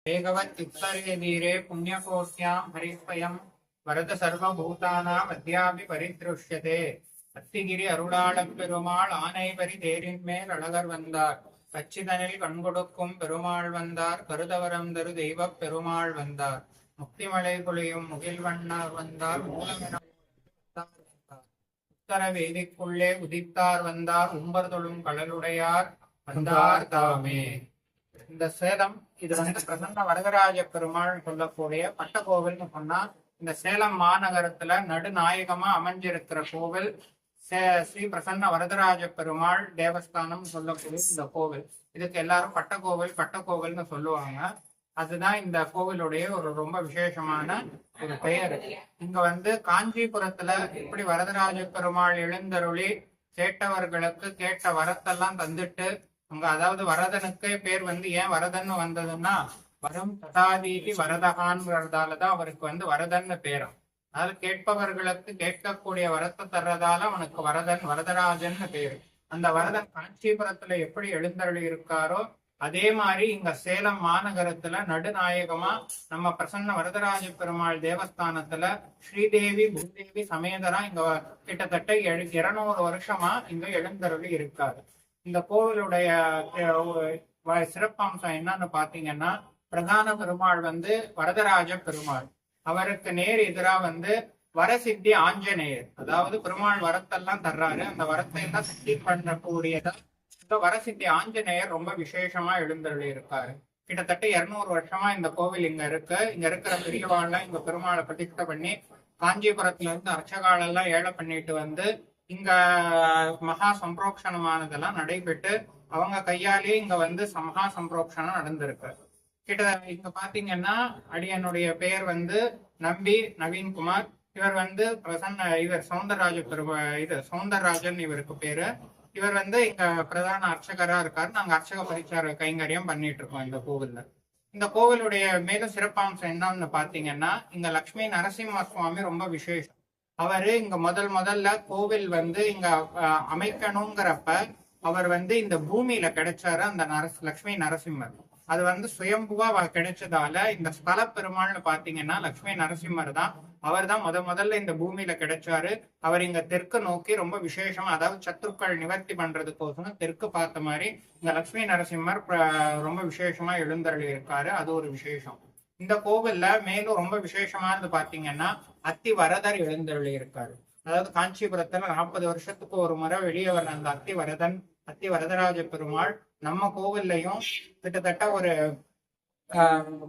வேகவத்யுத்தரே தீரே புண்ணியகோட்யாம் ஹரிஸ்வயம் வரத சர்வபூதானாம் அத்யாபி பரித்ருஷ்யதே. அத்திகிரி அருளாளப் பெருமாள் ஆனைபரி தேரின் மேல் அழகர் வந்தார். கச்சிதனில் கண்கொடுக்கும் பெருமாள் வந்தார். கருதவரம் தரு தெய்வப் பெருமாள் வந்தார். முக்திமலை பொழியும் முகில்வண்ணர் வந்தார். மூலமென உத்தர வேதிக்குள்ளே உதித்தார் வந்தார். உம்பர் தொழும் கடலுடையார் வந்தார் தாமே. இந்த சேலம் இது வந்து பிரசன்ன வரதராஜ பெருமாள் சொல்லக்கூடிய பட்டக்கோவில்னு சொன்னா, இந்த சேலம் மாநகரத்துல நடுநாயகமா அமைஞ்சிருக்கிற கோவில் ஸ்ரீ பிரசன்ன வரதராஜ பெருமாள் தேவஸ்தானம் சொல்லக்கூடிய இந்த கோவில். இதுக்கு எல்லாரும் பட்டக்கோவில்னு சொல்லுவாங்க. அதுதான் இந்த கோவிலுடைய ஒரு ரொம்ப விசேஷமான ஒரு பெயர். இங்க வந்து காஞ்சிபுரத்துல இப்படி வரதராஜ பெருமாள் எழுந்தருளி கேட்டவர்களுக்கு கேட்ட வரத்தெல்லாம் தந்துட்டு அங்க, அதாவது வரதனுக்கு பேர் வந்து ஏன் வரதன்னு வந்ததுன்னா, வரம் ததாதீதி வரதகான்கிறதாலதான் அவருக்கு வந்து வரதன்னு பேரும். அதாவது கேட்பவர்களுக்கு கேட்கக்கூடிய வரத்தை தர்றதால அவனுக்கு வரதராஜன் பேரு. அந்த வரதன் காஞ்சிபுரத்துல எப்படி எழுந்தருளி இருக்காரோ அதே மாதிரி இங்க சேலம் மாநகரத்துல நடுநாயகமா நம்ம பிரசன்ன வரதராஜ பெருமாள் தேவஸ்தானத்துல ஸ்ரீதேவி பூதேவி சமேதரா இங்க கிட்டத்தட்ட 200 வருஷமா இங்க எழுந்தருளி இருக்காரு. இந்த கோவிலுடைய சிறப்பம்சம் என்னன்னு பாத்தீங்கன்னா, பிரதான பெருமாள் வந்து வரதராஜ பெருமாள். அவருக்கு நேர் எதிரா வந்து வரசித்தி ஆஞ்சநேயர். அதாவது பெருமாள் வரத்தெல்லாம் தர்றாரு, அந்த வரத்தை எல்லாம் சித்தி பண்ணக்கூடியதா இந்த வரசித்தி ஆஞ்சநேயர் ரொம்ப விசேஷமா எழுந்தருளி இருக்காரு. கிட்டத்தட்ட 200 வருஷமா இந்த கோவில் இங்க இருக்கு. இங்க இருக்கிற பெரியவாள்லாம் இங்க பெருமாளை பிரதிஷ்டை பண்ணி காஞ்சிபுரத்துல இருந்து அர்ச்சகாலெல்லாம் ஏழை பண்ணிட்டு வந்து இங்க மகா சம்பிரோக்ஷணமானதெல்லாம் நடைபெற்று அவங்க கையாலே இங்க வந்து மகா சம்பிரோக்ஷணம் நடந்திருக்கு. இங்க பாத்தீங்கன்னா, அடியனுடைய பெயர் வந்து நம்பி நவீன்குமார். இவர் வந்து இவர் சௌந்தரராஜன் இவருக்கு பேரு. இவர் வந்து இங்க பிரதான அர்ச்சகரா இருக்காரு. நாங்க அர்ச்சக பரிச்சார கைங்கரியம் பண்ணிட்டு இருக்கோம் இந்த கோவில்ல. இந்த கோவிலுடைய மேலும் சிறப்பாம்சம் என்னன்னு பாத்தீங்கன்னா, இங்க லட்சுமி நரசிம்ம சுவாமி ரொம்ப விசேஷம். அவரு இங்க முதல்ல கோவில் வந்து இங்க அமைக்கணுங்கிறப்ப அவர் வந்து இந்த பூமியில கிடைச்சாரு. அந்த லட்சுமி நரசிம்மர் அது வந்து சுயம்புவா கிடைச்சதால இந்த ஸ்தல பெருமாள்னு பாத்தீங்கன்னா லட்சுமி நரசிம்மர் தான். அவர் தான் முதல்ல இந்த பூமியில கிடைச்சாரு. அவர் இங்க தெற்கு நோக்கி ரொம்ப விசேஷமா, அதாவது சத்துருக்கள் நிவர்த்தி பண்றதுக்கோசரம் தெற்கு பார்த்த மாதிரி இந்த லட்சுமி நரசிம்மர் ரொம்ப விசேஷமா எழுந்தருளி இருக்காரு. அது ஒரு விசேஷம். இந்த கோவில்ல மேலும் ரொம்ப விசேஷமானது பாத்தீங்கன்னா, அத்தி வரதர் எழுந்தருளி இருக்காரு. அதாவது காஞ்சிபுரத்துல 40 வருஷத்துக்கு ஒரு முறை வெளியே வர்ற அந்த அத்தி வரதராஜ பெருமாள் நம்ம கோவில்லையும் கிட்டத்தட்ட ஒரு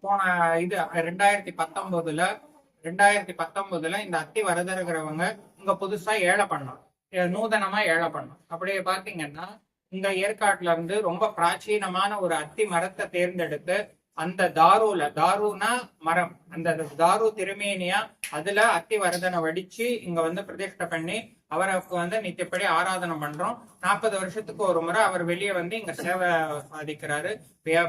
போன 2019 இந்த அத்தி வரதருங்கிறவங்க இங்க புதுசா நூதனமா ஏழை பண்ணோம். அப்படியே பாத்தீங்கன்னா, இங்க ஏற்காட்டுல இருந்து ரொம்ப பிராச்சீனமான ஒரு அத்தி மரத்தை தேர்ந்தெடுத்து அந்த தாருனா மரம், அந்த தாரு திருமேனியா அதுல அத்தி வரதனை வடிச்சு இங்க வந்து பிரதிஷ்டை பண்ணி அவருக்கு வந்து நித்தியப்படி ஆராதனை பண்றோம். 40 வருஷத்துக்கு ஒரு முறை அவர் வெளியே வந்து இங்க சேவை சாதிக்கிறாரு.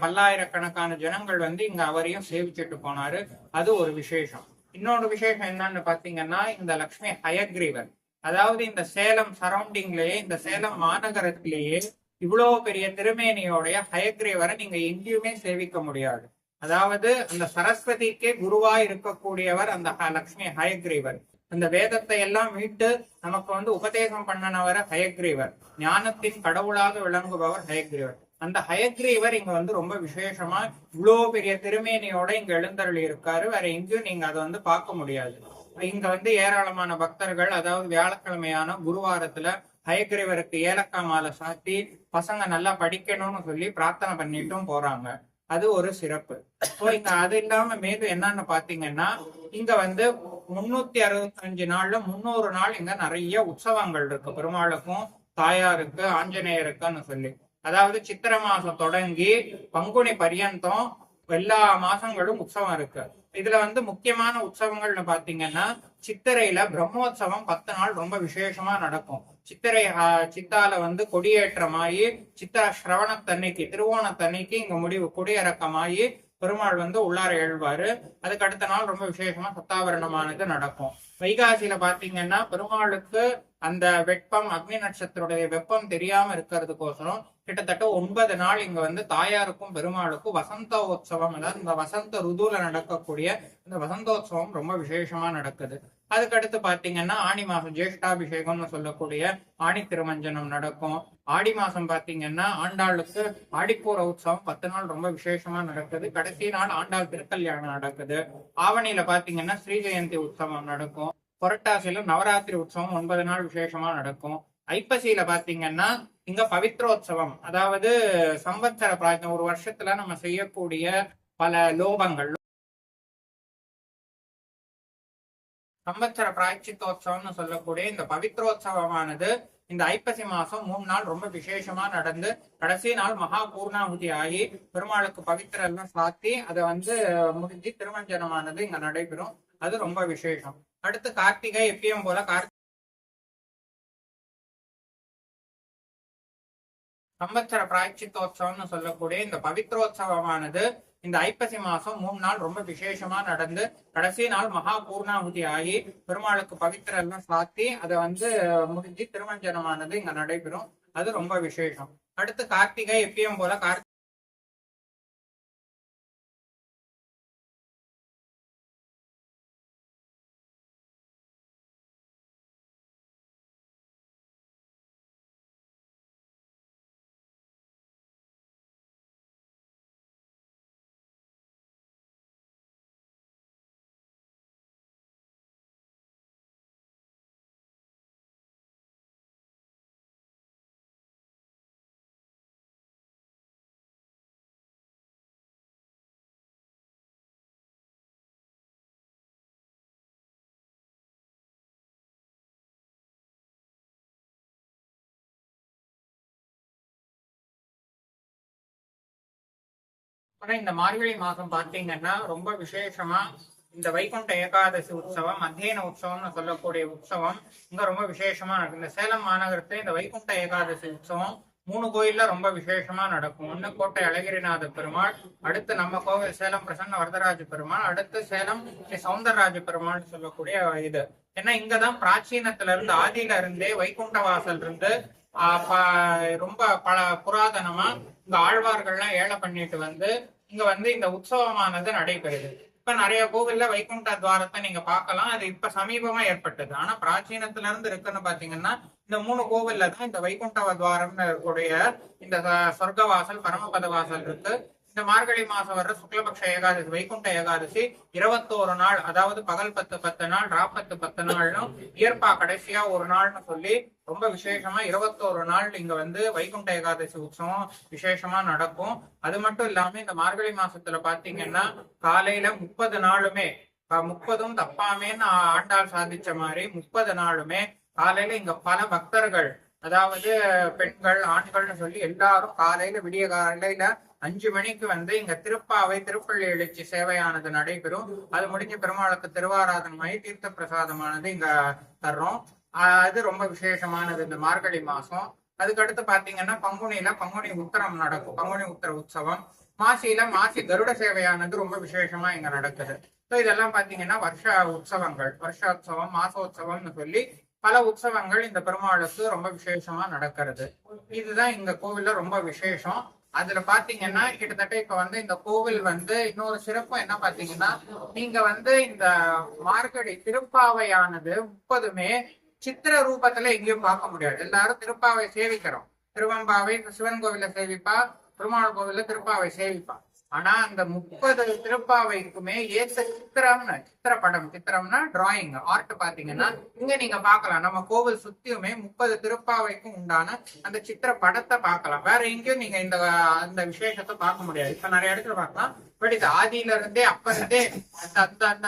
பல்லாயிரக்கணக்கான ஜனங்கள் வந்து இங்க அவரையும் சேவிச்சுட்டு போனாரு. அது ஒரு விசேஷம். இன்னொரு விசேஷம் என்னன்னு பாத்தீங்கன்னா, இந்த லட்சுமி ஹயக்ரீவர், அதாவது இந்த சேலம் சரௌண்டிங்லயே, இந்த சேலம் மாநகரத்திலேயே இவ்வளவு பெரிய திருமேனியோடைய ஹயக்ரீவரை நீங்க எங்கேயுமே சேவிக்க முடியாது. அதாவது அந்த சரஸ்வதிக்கே குருவா இருக்கக்கூடியவர் அந்த லட்சுமி ஹயக்ரீவர். அந்த வேதத்தை எல்லாம் மீட்டு நமக்கு வந்து உபதேசம் பண்ணனவர் ஹயக்ரீவர். ஞானத்தின் கடவுளாக விளங்குபவர் ஹயக்ரீவர். அந்த ஹயக்ரீவர் இங்க வந்து ரொம்ப விசேஷமா இவ்வளவு பெரிய திருமேனியோட இங்க எழுந்தருளி இருக்காரு. வேற எங்கேயும் நீங்க அதை வந்து பார்க்க முடியாது. இங்க வந்து ஏராளமான பக்தர்கள், அதாவது வியாழக்கிழமையான குருவாரத்துல ஹயக்ரீவருக்கு ஏலக்காய் மாலை சாத்தி பசங்க நல்லா படிக்கணும்னு சொல்லி பிரார்த்தனை பண்ணிட்டும் போறாங்க. அது ஒரு சிறப்பு. இங்க அது இல்லாம மேலும் என்னன்னு பாத்தீங்கன்னா, இங்க வந்து 365 நாள்ல 300 நாள் இங்க நிறைய உற்சவங்கள் இருக்கு. பெருமாளுக்கும் தாயாருக்கு ஆஞ்சநேயருக்குன்னு சொல்லி, அதாவது சித்திரை மாசம் தொடங்கி பங்குனி பரியந்தம் எல்லா மாசங்களும் உற்சவம் இருக்கு. இதுல வந்து முக்கியமான உற்சவங்கள்னு பாத்தீங்கன்னா, சித்திரையில பிரம்மோற்சவம் 10 நாள் ரொம்ப விசேஷமா நடக்கும். சித்தால வந்து கொடியேற்றமாயி சித்திர சிரவணத்தன்னைக்கு, திருவோணத்தன்னைக்கு இங்க கொடியிறக்கமாயி பெருமாள் வந்து உள்ளார எழுவாரு. அதுக்கு அடுத்த நாள் ரொம்ப விசேஷமா சத்தாவரணமானது நடக்கும். வைகாசியில பாத்தீங்கன்னா பெருமாளுக்கு அந்த வெப்பம் அக்னி நட்சத்திரோடைய வெப்பம் தெரியாம இருக்கிறதுக்கோசரம் கிட்டத்தட்ட 9 நாள் இங்க வந்து தாயாருக்கும் பெருமாளுக்கும் வசந்தோத்சவம், அதாவது இந்த வசந்த ருதுல நடக்கக்கூடிய இந்த வசந்தோத்சவம் ரொம்ப விசேஷமா நடக்குது. அதுக்கடுத்து பாத்தீங்கன்னா ஆணி மாசம் ஜேஷ்டாபிஷேகம்னு சொல்லக்கூடிய ஆணி திருமஞ்சனம் நடக்கும். ஆடி மாசம் பாத்தீங்கன்னா ஆண்டாளுக்கு ஆடிப்பூர உற்சவம் 10 நாள் ரொம்ப விசேஷமா நடக்குது. கடைசி நாள் ஆண்டாள் திருக்கல்யாணம் நடக்குது. ஆவணியில பாத்தீங்கன்னா ஸ்ரீ ஜெயந்தி உற்சவம் நடக்கும். புரட்டாசியில நவராத்திரி உற்சவம் 9 நாள் விசேஷமா நடக்கும். ஐப்பசியில பாத்தீங்கன்னா இங்க பவித்ரோத்சவம், அதாவது சம்பத்சர பிரார்த்தனை, ஒரு வருஷத்துல நம்ம செய்யக்கூடிய பல லோபங்கள், சம்பத்சர பிராய்ச்சித்தோத்சவம்னு சொல்லக்கூடிய இந்த பவித்ரோத்சவமானது இந்த ஐப்பசி மாசம் 3 நாள் ரொம்ப விசேஷமா நடந்து கடைசி நாள் மகா பூர்ணாகுதி ஆகி பெருமாளுக்கு பவித்திர எல்லாம் சாத்தி அதை வந்து முடிஞ்சு திருமஞ்சனமானது இங்க நடைபெறும். அது ரொம்ப விசேஷம். அடுத்து கார்த்திகை எப்பயும் போல சம்பத்சர பிராய்ச்சித்தோத்சவம்னு சொல்லக்கூடிய இந்த பவித்ரோத்சவமானது இந்த ஐப்பசி மாசம் 3 நாள் ரொம்ப விசேஷமா நடந்து கடைசி நாள் மகா பூர்ணாகுதி ஆகி பெருமாளுக்கு பவித்திர எல்லாம் சாத்தி அதை வந்து முடிஞ்சு திருமஞ்சனமானது இங்க நடைபெறும். அது ரொம்ப விசேஷம். அடுத்து கார்த்திகை எப்பயும் போல இந்த மார்கழி மாசம் பாத்தீங்கன்னா ரொம்ப விசேஷமா இந்த வைகுண்ட ஏகாதசி உற்சவம், அத்தியன உற்சவம்னு சொல்லக்கூடிய உற்சவம் இங்க ரொம்ப விசேஷமா நடக்கும். இந்த சேலம் மாநகரத்துல இந்த வைகுண்ட ஏகாதசி உற்சவம் 3 கோயில்ல ரொம்ப விசேஷமா நடக்கும். ஒண்ணு கோட்டை அழகிரிநாத பெருமாள், அடுத்து நம்ம கோவில் சேலம் பிரசன்ன வரதராஜ பெருமாள், அடுத்து சேலம் ஸ்ரீ சௌந்தரராஜ பெருமாள் சொல்லக்கூடிய இது. ஏன்னா இங்கதான் பிராச்சீனத்துல இருந்து ஆதியில இருந்தே வைகுண்ட வாசல் இருந்து ரொம்ப பல புராதனமா இந்த ஆழ்வார்கள்லாம் ஏழை பண்ணிட்டு வந்து இங்க வந்து இந்த உற்சவமானது நடைபெறுது. இப்ப நிறைய கோவில்ல வைகுண்ட துவாரத்தை நீங்க பார்க்கலாம். அது இப்ப சமீபமா ஏற்பட்டது. ஆனா பிராச்சீனத்துல இருந்து இருக்குன்னு பாத்தீங்கன்னா இந்த 3 கோவில்ல தான் இந்த வைகுண்ட துவாரம் கூடிய இந்த சொர்க்க வாசல், பரமபத வாசல் இருக்கு. இந்த மார்கழி மாசம் வர்ற சுக்லபக்ஷ ஏகாதசி, வைகுண்ட ஏகாதசி 21 நாள், அதாவது பகல் 10 நாள், ராப்பத்து 10 நாள்னும் இயற்பா கடைசியா ஒரு நாள்னு சொல்லி ரொம்ப விசேஷமா 21 நாள் இங்க வந்து வைகுண்ட ஏகாதசி உற்சவம் விசேஷமா நடக்கும். அது மட்டும் இல்லாம இந்த மார்கழி மாசத்துல பாத்தீங்கன்னா காலையில 30 நாளுமே 30ம் தப்பாமேன்னு ஆண்டாள் சாதிச்ச மாதிரி 30 நாளுமே காலையில இங்க பல பக்தர்கள், அதாவது பெண்கள் ஆண்கள்னு சொல்லி எல்லாரும் காலையில விடிய காலையில 5 மணிக்கு வந்து இங்க திருப்பாவை திருப்பள்ளி எழுச்சி சேவையானது நடைபெறும். அது முடிஞ்ச பெருமாளுக்கு திருவாராதனமாயி தீர்த்த பிரசாதமானது இங்க தர்றோம். அது ரொம்ப விசேஷமானது இந்த மார்கழி மாசம். அதுக்கடுத்து பாத்தீங்கன்னா பங்குனி உத்தரம் நடக்கும், பங்குனி உத்தர உற்சவம். மாசியில மாசி கருட சேவையானது ரொம்ப விசேஷமா இங்க நடக்குது. ஸோ இதெல்லாம் பாத்தீங்கன்னா வருஷ உற்சவங்கள், வருஷோத்சவம், மாசோத்சவம்னு சொல்லி பல உற்சவங்கள் இந்த பெருமாளுக்கு ரொம்ப விசேஷமா நடக்கிறது. இதுதான் இந்த கோவில்ல ரொம்ப விசேஷம். அதுல பாத்தீங்கன்னா கிட்டத்தட்ட இப்ப வந்து இந்த கோவில் வந்து இன்னொரு சிறப்பு என்ன பாத்தீங்கன்னா, நீங்க வந்து இந்த மார்கழி திருப்பாவையானது 30மே சித்திர ரூபத்துல எங்கேயும் பார்க்க முடியாது. எல்லாரும் திருப்பாவை சேவிக்கிறோம். திருவம்பாவை சிவன் கோவில சேவிப்பா, பெருமாள் கோவில்ல திருப்பாவை சேவிப்பா. ஆனா அந்த 30 திருப்பாவைக்குமே ஏத்த சித்திரம்னா டிராயிங் ஆர்ட் பாத்தீங்கன்னா இங்க நீங்க பாக்கலாம். நம்ம கோவில் சுத்தியுமே 30 திருப்பாவைக்கும் உண்டான அந்த சித்திர படத்தை பார்க்கலாம். வேற எங்கேயும் நீங்க இந்த விசேஷத்தை பார்க்க முடியாது. இப்ப நிறைய இடத்துல பார்க்கலாம். பட் இது ஆதியில இருந்தே அப்ப இருந்தே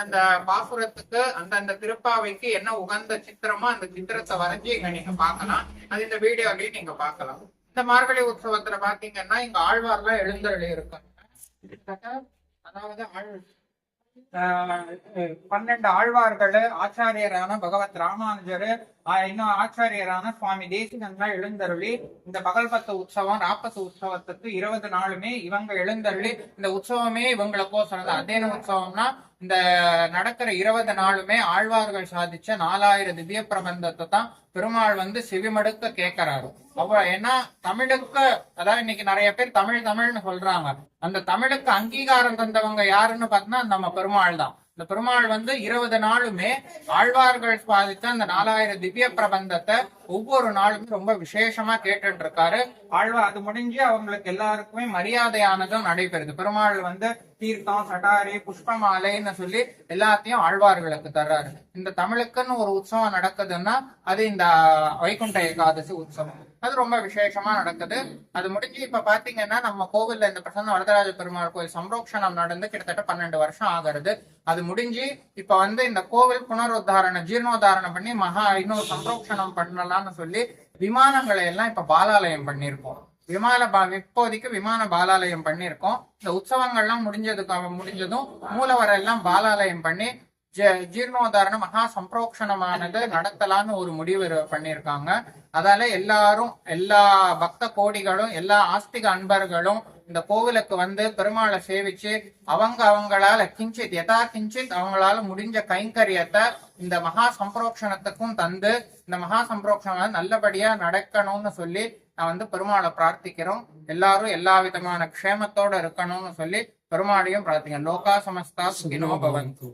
அந்த பாசுரத்துக்கு அந்த திருப்பாவைக்கு என்ன உகந்த சித்திரமோ அந்த சித்திரத்தை வரைஞ்சி இங்க நீங்க பார்க்கலாம். அது இந்த வீடியோலயும் நீங்க பார்க்கலாம். இந்த மார்கழி உற்சவத்துல பாத்தீங்கன்னா இங்க ஆழ்வார்லாம் எழுந்தருளி இருக்காங்க. அதாவது 12 ஆழ்வார்கள், ஆச்சாரியரான பகவத் ராமானுஜர், இன்னும் ஆச்சாரியரான சுவாமி தேசிகன்லாம் எழுந்தருளி இந்த பகல் 10 உற்சவம், ராப்பத்து உற்சவத்துக்கு 20 நாளுமே இவங்க எழுந்தருளி இந்த உற்சவமே இவங்களுக்கோசரம் தான். அத்தியன உற்சவம்னா இந்த நடக்கிற 20 நாளுமே ஆழ்வார்கள் சாதிச்ச 4000 திவ்ய பிரபந்தத்தை தான் பெருமாள் வந்து செவிமடுக்க கேட்கிறாரு. ஏன்னா தமிழுக்கு, அதாவது இன்னைக்கு நிறைய பேர் தமிழ் தமிழ்னு சொல்றாங்க, அந்த தமிழுக்கு அங்கீகாரம் தந்தவங்க யாருன்னு பார்த்தா நம்ம பெருமாள் தான். இந்த பெருமாள் வந்து 20 நாளுமே ஆழ்வார்கள் சாதித்த அந்த 4000 திவ்ய பிரபந்தத்தை ஒவ்வொரு நாளுமே ரொம்ப விசேஷமா கேட்டுட்டு இருக்காரு ஆழ்வார். அது முடிஞ்சு அவங்களுக்கு எல்லாருக்குமே மரியாதையானதும் நடைபெறுது. பெருமாள் வந்து தீர்த்தம், சட்டாரி, புஷ்பமாலைன்னு சொல்லி எல்லாத்தையும் ஆழ்வார்களுக்கு தர்றாரு. இந்த தமிழுக்குன்னு ஒரு உற்சவம் நடக்குதுன்னா அது இந்த வைகுண்ட ஏகாதசி உற்சவம். அது ரொம்ப விசேஷமா நடக்குது. அது முடிஞ்சு இப்ப பாத்தீங்கன்னா நம்ம கோவில்ல இந்த பிரசன்ன வரதராஜ பெருமாள் கோயில் சம்ரோக்ஷணம் நடந்து கிட்டத்தட்ட 12 வருஷம் ஆகிறது. அது முடிஞ்சு இப்ப வந்து இந்த கோவில் புனருத்தாரண ஜீர்ணோத்தாரணம் பண்ணி இன்னொரு சம்ரோக்ஷணம் பண்ணலாம்னு சொல்லி விமானங்களை எல்லாம் இப்ப பாலாலயம் பண்ணிருக்கோம். இப்போதைக்கு விமான பாலாலயம் பண்ணிருக்கோம். இந்த உற்சவங்கள்லாம் முடிஞ்சதும் மூலவரை எல்லாம் பாலாலயம் பண்ணி ஜீர்ணோதாரண மகா சம்பிரோக்ஷணமானது நடத்தலான்னு ஒரு முடிவு பண்ணியிருக்காங்க. அதால எல்லாரும், எல்லா பக்த கோடிகளும், எல்லா ஆஸ்திக அன்பர்களும் இந்த கோவிலுக்கு வந்து பெருமாளை சேவிச்சு அவங்களால கிஞ்சித் அவங்களால முடிஞ்ச கைங்கரியத்தை இந்த மகா சம்பிரோக்ஷணத்துக்கும் தந்து இந்த மகா சம்பிரோக்ஷணம் நல்லபடியா நடக்கணும்னு சொல்லி நான் வந்து பெருமாளை பிரார்த்திக்கிறோம். எல்லாரும் எல்லா விதமான க்ஷேமத்தோட இருக்கணும்னு சொல்லி பெருமாளையும் பிரார்த்திக்கிறோம். லோகா சமஸ்தா சுகினோ பவந்து.